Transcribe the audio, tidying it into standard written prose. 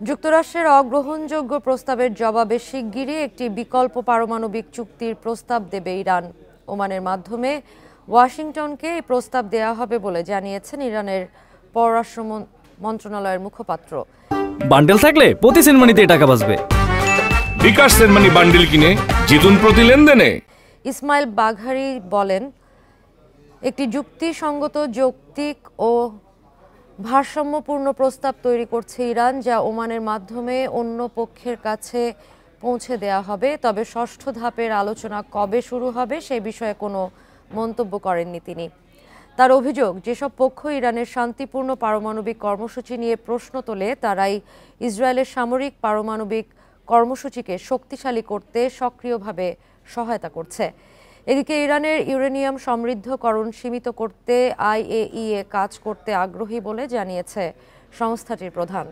যুক্তরাষ্ট্রের অগ্রহণযোগ্য প্রস্তাবের জবাবে শিগগিরই একটি বিকল্প পারমাণবিক চুক্তির প্রস্তাব দেবে ইরান। ওমানের মাধ্যমে ওয়াশিংটনকে এই প্রস্তাব দেয়া হবে বলে জানিয়েছেন ইরানের পররাষ্ট্র মন্ত্রণালয়ের মুখপাত্র। বান্ডেল থাকলে প্রতি সেনমানিতে টাকা বাঁচবে। বিকাশ সেনমানি বান্ডেল কিনে জিতুন প্রতি লেনদেনে। ইসমাইল বাঘারি বলেন, একটি যুক্তিসঙ্গত, যৌক্তিক ও ভারসাম্যপূর্ণ প্রস্তাব তৈরি করছে ইরান, যা ওমানের মাধ্যমে অন্য পক্ষের কাছে পৌঁছে দেয়া হবে। তবে ষষ্ঠ ধাপের আলোচনা কবে শুরু হবে সে বিষয়ে কোনো মন্তব্য করেননি তিনি। তার অভিযোগ, যেসব পক্ষ ইরানের শান্তিপূর্ণ পারমাণবিক কর্মসূচি নিয়ে প্রশ্ন তোলে তারাই ইসরায়েলের সামরিক পারমাণবিক কর্মসূচিকে শক্তিশালী করতে সক্রিয়ভাবে সহায়তা করছে। এদিকে ইরানের ইউরেনিয়াম সমৃদ্ধকরণ সীমিত করতে IAEA কাজ করতে আগ্রহী বলে জানিয়েছে সংস্থাটির প্রধান।